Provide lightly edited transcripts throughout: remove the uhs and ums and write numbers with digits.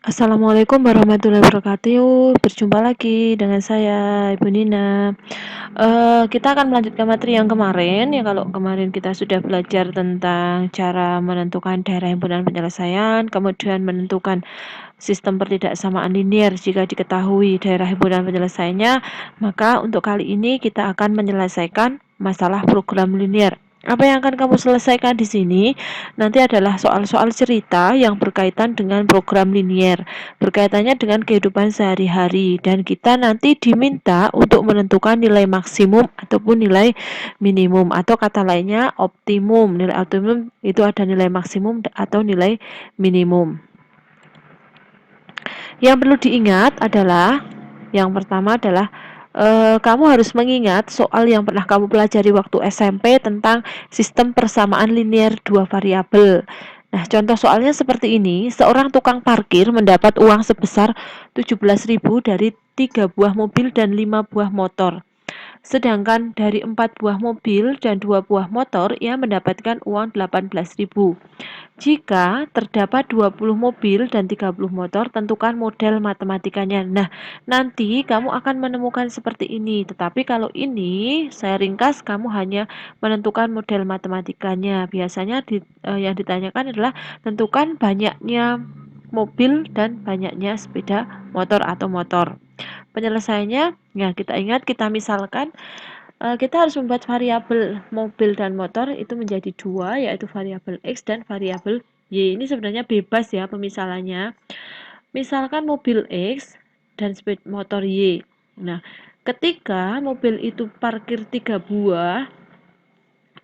Assalamualaikum warahmatullahi wabarakatuh. Berjumpa lagi dengan saya, Ibu Nina. Kita akan melanjutkan materi yang kemarin. Ya, kalau kemarin kita sudah belajar tentang cara menentukan daerah himpunan penyelesaian, kemudian menentukan sistem pertidaksamaan linier jika diketahui daerah himpunan penyelesaiannya, maka untuk kali ini kita akan menyelesaikan masalah program linier. Apa yang akan kamu selesaikan di sini nanti adalah soal-soal cerita yang berkaitan dengan program linier, berkaitannya dengan kehidupan sehari-hari, dan kita nanti diminta untuk menentukan nilai maksimum ataupun nilai minimum, atau kata lainnya optimum. Nilai optimum itu ada nilai maksimum atau nilai minimum. Yang perlu diingat adalah yang pertama adalah kamu harus mengingat soal yang pernah kamu pelajari waktu SMP tentang sistem persamaan linier dua variabel. Nah, contoh soalnya seperti ini, seorang tukang parkir mendapat uang sebesar 17.000 dari 3 buah mobil dan 5 buah motor. Sedangkan dari 4 buah mobil dan 2 buah motor, ia mendapatkan uang 18.000. Jika terdapat 20 mobil dan 30 motor, tentukan model matematikanya. Nah, nanti kamu akan menemukan seperti ini. Tetapi kalau ini saya ringkas, kamu hanya menentukan model matematikanya. Biasanya yang ditanyakan adalah tentukan banyaknya mobil dan banyaknya sepeda motor atau motor. Penyelesaiannya, ya kita ingat, kita misalkan kita harus membuat variabel mobil dan motor itu menjadi dua, yaitu variabel X dan variabel Y. Ini sebenarnya bebas ya pemisalannya. Misalkan mobil X dan sepeda motor Y. Nah, ketika mobil itu parkir 3 buah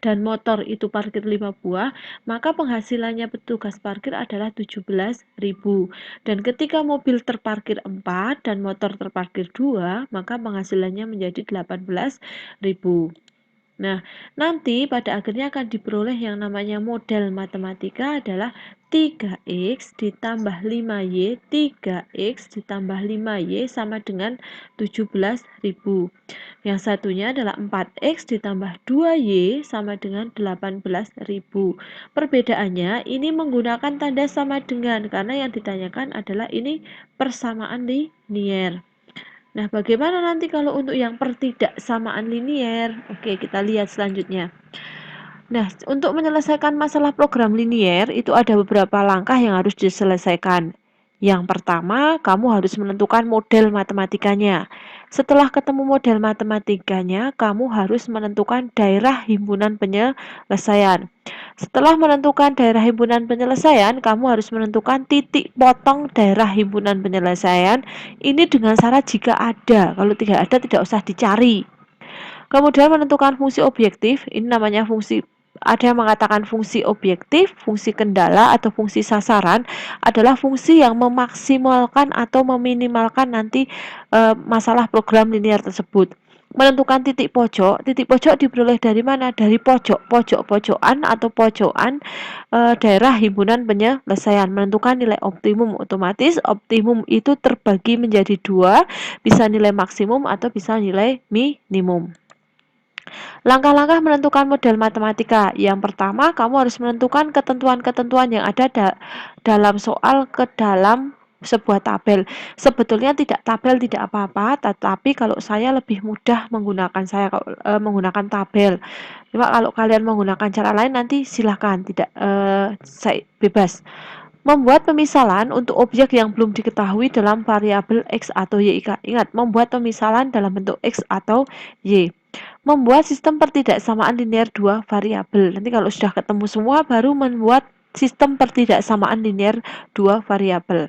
dan motor itu parkir 5 buah, maka penghasilannya petugas parkir adalah 17.000. Dan ketika mobil terparkir 4 dan motor terparkir 2, maka penghasilannya menjadi 18.000. Nah, nanti pada akhirnya akan diperoleh yang namanya model matematika adalah 3X ditambah 5Y, 3X ditambah 5Y sama dengan 17.000. Yang satunya adalah 4X ditambah 2Y sama dengan 18.000. Perbedaannya ini menggunakan tanda sama dengan, karena yang ditanyakan adalah ini persamaan linier. Nah, bagaimana nanti kalau untuk yang pertidaksamaan linier? Oke, kita lihat selanjutnya. Nah, untuk menyelesaikan masalah program linier itu ada beberapa langkah yang harus diselesaikan. Yang pertama, kamu harus menentukan model matematikanya. Setelah ketemu model matematikanya, kamu harus menentukan daerah himpunan penyelesaian. Setelah menentukan daerah himpunan penyelesaian, kamu harus menentukan titik potong daerah himpunan penyelesaian. Ini dengan syarat jika ada. Kalau tidak ada, tidak usah dicari. Kemudian menentukan fungsi objektif, ini namanya fungsi, ada yang mengatakan fungsi objektif, fungsi kendala, atau fungsi sasaran adalah fungsi yang memaksimalkan atau meminimalkan nanti masalah program linier tersebut. Menentukan titik pojok diperoleh dari mana? Dari pojokan atau pojokan daerah himpunan penyelesaian. Menentukan nilai optimum, otomatis optimum itu terbagi menjadi dua, bisa nilai maksimum atau bisa nilai minimum. Langkah-langkah menentukan model matematika. Yang pertama, kamu harus menentukan ketentuan-ketentuan yang ada dalam soal ke dalam sebuah tabel. Sebetulnya tidak tabel tidak apa-apa, tetapi kalau saya lebih mudah menggunakan tabel. Cuma kalau kalian menggunakan cara lain nanti silahkan, tidak saya bebas. Membuat pemisalan untuk objek yang belum diketahui dalam variabel X atau Y. Ingat, membuat pemisalan dalam bentuk X atau Y. Membuat sistem pertidaksamaan linier dua variabel. Nanti kalau sudah ketemu semua baru membuat sistem pertidaksamaan linier dua variabel.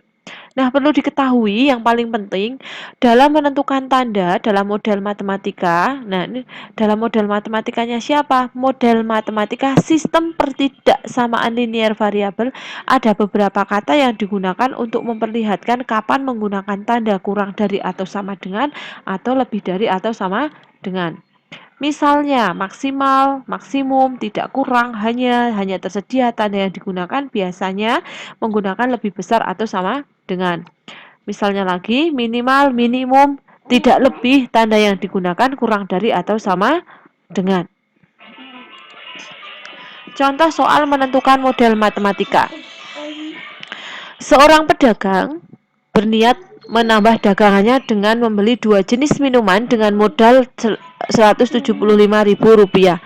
Nah, perlu diketahui yang paling penting dalam menentukan tanda dalam model matematika. Nah, ini dalam model matematikanya siapa? Model matematika sistem pertidaksamaan linier variabel, ada beberapa kata yang digunakan untuk memperlihatkan kapan menggunakan tanda kurang dari atau sama dengan atau lebih dari atau sama dengan. Misalnya maksimal, maksimum, tidak kurang, hanya tersedia. Tanda yang digunakan biasanya menggunakan lebih besar atau sama dengan. Misalnya lagi minimal, minimum, tidak lebih, tanda yang digunakan kurang dari atau sama dengan. Contoh soal menentukan model matematika. Seorang pedagang berniat menambah dagangannya dengan membeli 2 jenis minuman dengan modal Rp175.000.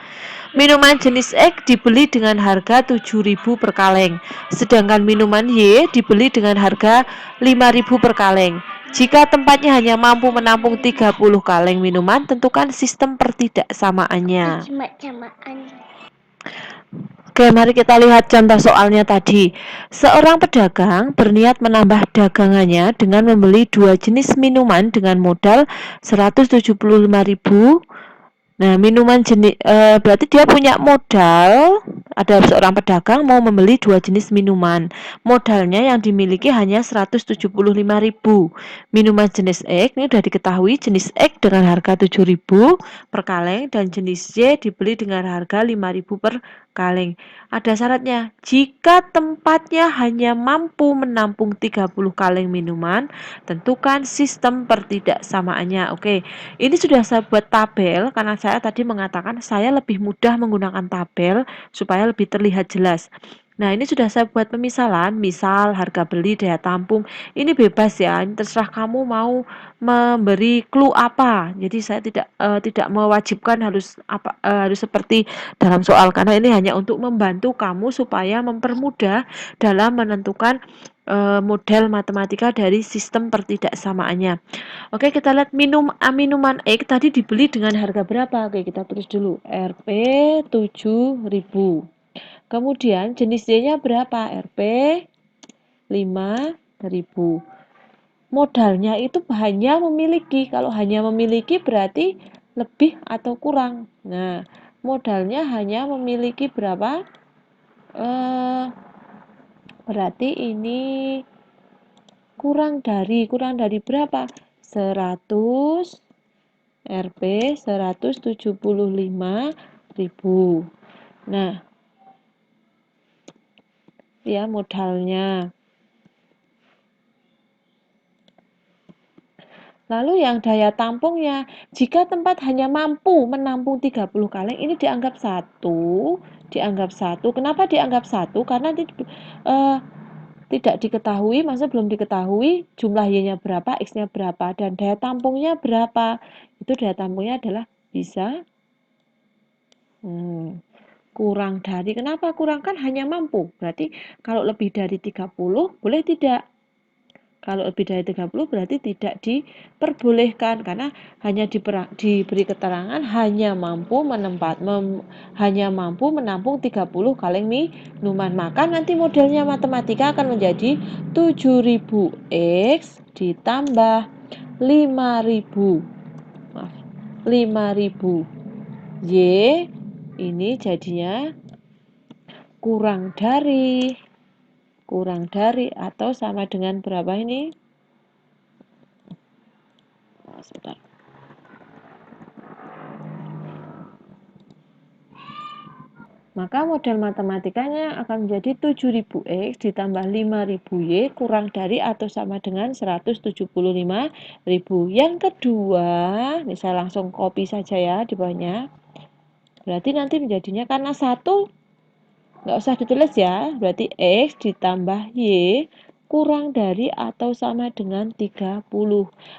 Minuman jenis X dibeli dengan harga 7.000 per kaleng, sedangkan minuman Y dibeli dengan harga 5.000 per kaleng. Jika tempatnya hanya mampu menampung 30 kaleng minuman, tentukan sistem pertidaksamaannya. Oke, mari kita lihat contoh soalnya tadi. Seorang pedagang berniat menambah dagangannya dengan membeli 2 jenis minuman dengan modal 175.000. Nah, minuman jenis berarti dia punya modal, ada seorang pedagang mau membeli 2 jenis minuman. Modalnya yang dimiliki hanya 175.000. Minuman jenis X ini sudah diketahui, jenis X dengan harga 7.000 per kaleng dan jenis Y dibeli dengan harga 5.000 per kaleng. Ada syaratnya, jika tempatnya hanya mampu menampung 30 kaleng minuman, tentukan sistem pertidaksamaannya. Oke, ini sudah saya buat tabel karena saya tadi mengatakan saya lebih mudah menggunakan tabel supaya lebih terlihat jelas. Nah, ini sudah saya buat pemisalan, misal harga beli, daya tampung. Ini bebas ya, ini terserah kamu mau memberi clue apa. Jadi saya tidak mewajibkan harus harus seperti dalam soal, karena ini hanya untuk membantu kamu supaya mempermudah dalam menentukan model matematika dari sistem pertidaksamaannya. Oke, kita lihat minuman X tadi dibeli dengan harga berapa? Oke, kita tulis dulu Rp 7.000. Kemudian jenis Y-nya berapa? Rp 5.000. Modalnya itu hanya memiliki. Kalau hanya memiliki berarti lebih atau kurang. Nah, modalnya hanya memiliki berapa? Berarti ini kurang dari berapa? 100 Rp 175.000. Nah, ya modalnya. Lalu yang daya tampungnya, jika tempat hanya mampu menampung 30 kaleng, ini dianggap satu. Kenapa dianggap satu? Karena tidak diketahui, maksudnya belum diketahui jumlah Y-nya berapa, X-nya berapa, dan daya tampungnya berapa. Itu daya tampungnya adalah bisa kurang dari. Kenapa kurang? Kan hanya mampu. Berarti kalau lebih dari 30 boleh tidak? Kalau lebih dari 30 berarti tidak diperbolehkan karena hanya diberi keterangan hanya mampu menampung 30 kaleng minuman. Maka nanti modelnya matematika akan menjadi 7.000 X ditambah 5.000. 5.000 Y ini jadinya kurang atau sama dengan berapa ini? Sebentar. Maka model matematikanya akan menjadi 7.000 X ditambah 5.000 Y kurang dari atau sama dengan 175.000. Yang kedua, ini saya langsung copy saja ya di bawahnya. Berarti nanti menjadinya karena 1 nggak usah ditulis ya, berarti X ditambah Y kurang dari atau sama dengan 30.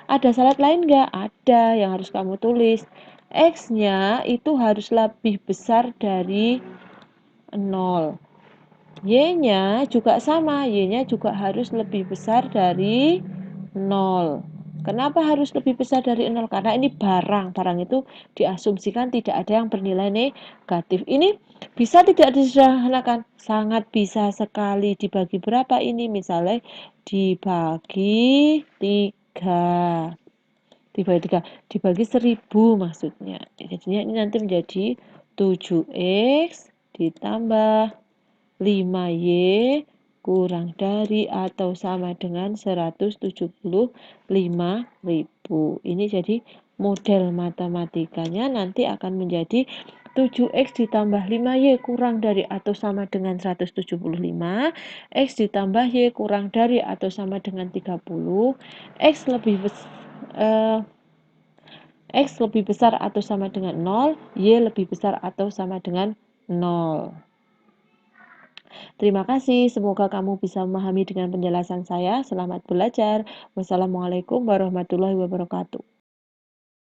Ada syarat lain nggak? Ada yang harus kamu tulis. X-nya itu harus lebih besar dari 0. Y-nya juga sama, Y-nya juga harus lebih besar dari 0. Kenapa harus lebih besar dari 0? Karena ini barang itu diasumsikan tidak ada yang bernilai negatif. Ini bisa tidak disederhanakan? Sangat bisa sekali. Dibagi berapa ini? Misalnya dibagi 3. Dibagi 1000 maksudnya. Jadinya ini nanti menjadi 7X ditambah 5Y kurang dari atau sama dengan 175.000. Ini jadi model matematikanya nanti akan menjadi 7X ditambah 5Y kurang dari atau sama dengan 175, X ditambah Y kurang dari atau sama dengan 30, X lebih besar atau sama dengan 0, Y lebih besar atau sama dengan 0. Terima kasih, semoga kamu bisa memahami dengan penjelasan saya. Selamat belajar. Wassalamualaikum warahmatullahi wabarakatuh.